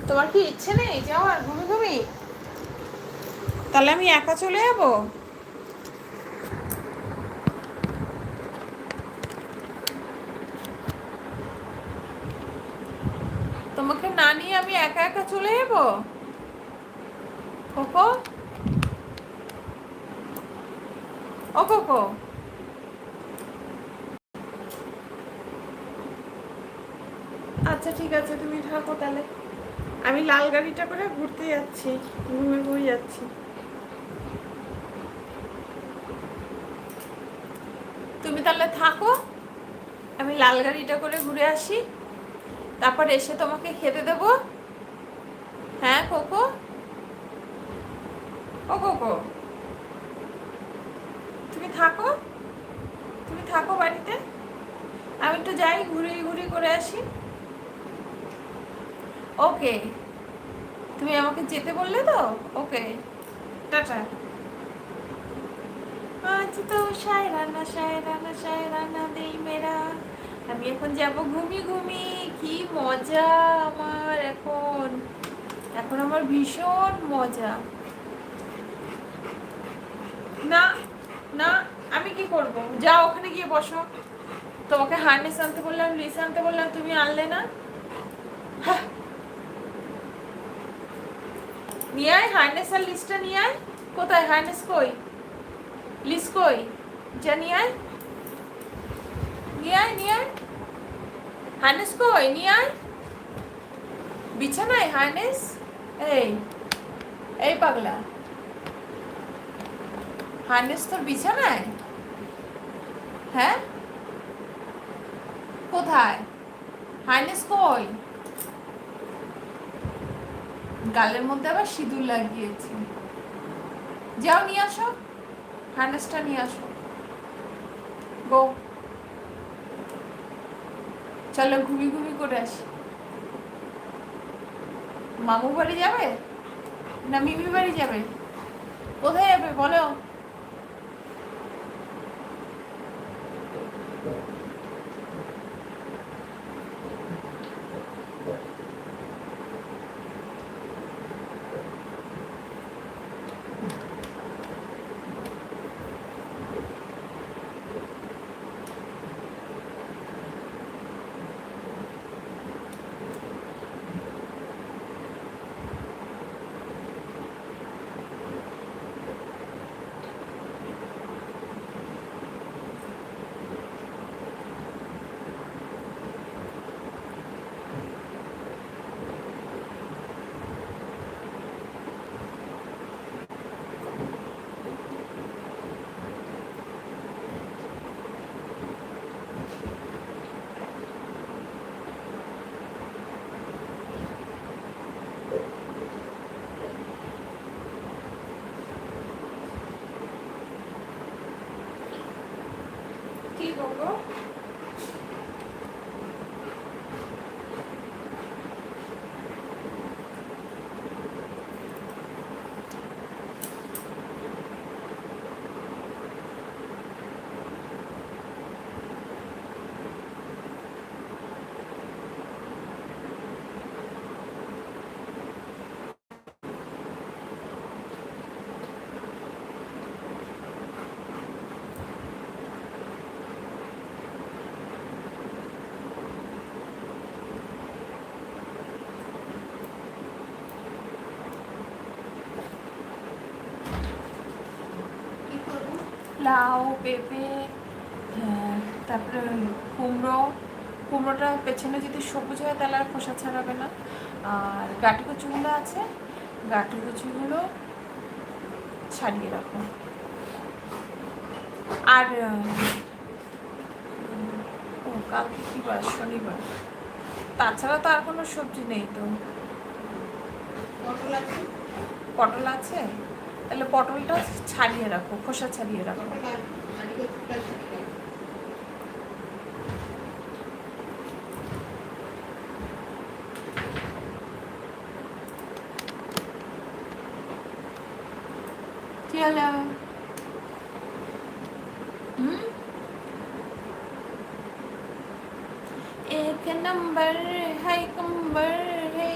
তোমার কি ইচ্ছে নেই যাওয়ার ঘুমি ঘুমি? তাহলে আমি একা চলে যাব? তোমাকে না নিয়ে আমি একা একা চলে যাব? কোকো, ও কোকো। আচ্ছা ঠিক আছে, তুমি থাকো তাহলে। আমি লাল গাড়িটা করে ঘুরতে যাচ্ছি, ঘুমে ঘুমিয়ে যাচ্ছি। তুমি তাহলে থাকো, আমি লাল গাড়িটা করে ঘুরে আসি, তারপর এসে তোমাকে খেতে দেবো। হ্যাঁ কোকো, ও কোকো, তুমি থাকো, তুমি থাকো বাড়িতে, আমি একটু যাই ঘুরি ঘুরি করে আসি। ওকে, তুমি আমাকে যেতে বললে তো। ওকে, টাটা। আজ তো শায়রানা শায়রানা শায়রানা দিল মেরা। আমি এখন যাব ঘুমি ঘুমি। কি মজা আমার এখন, এখন আমার ভীষণ মজা। না না, আমি কি করব? যাও ওখানে গিয়ে বসো। তোমাকে হার্নেস আনতে বললাম, লিস আনতে বললাম, তুমি আনলে না। হ্যাঁ, নিয়ে আয় হার্নেস আর লিস্টটা নিয়ে আয়। কোথায় হার্নেস কই, লিস কই? যা নিয়ে আয়, নিয়ে আয়, নিয়ে আয়। হার্নেস কই, নিয়ে আয়। বিছানায় হার্নেস? এই, এই পাগলা, হার্নেস তোর বিছানায়? হ্যাঁ, কোথায় হার্নেস কই? গালের মধ্যে আবার সিঁদুর লাগিয়েছে। যাও নিয়ে আসো, হার্নেসটা নিয়ে আসো। গো, চলো ঘুমি ঘুমি করে আসি। মামু বাড়ি যাবে না মিমি বাড়ি যাবে? কোথায় যাবে বলো? কি করবো? লাউ, পেঁপে, হ্যাঁ, তারপরে কুমড়ো। কুমড়োটা পেছনে যদি সবুজ হয় তাহলে আর খোসা ছাড়াবে না। আর গাঁটি কচুগুলো আছে, গাঁটি কচুগুলো ছাড়িয়ে রাখো। আর ও কালকে কী বার? শনিবার। তাছাড়া তো আর কোনো সবজি নেই তো। পটল আছে, পটল আছে, তাহলে পটলটা ছাড়িয়ে রাখো, খোসা ছাড়িয়ে রাখো। কি হলো? एक नंबर है कंबर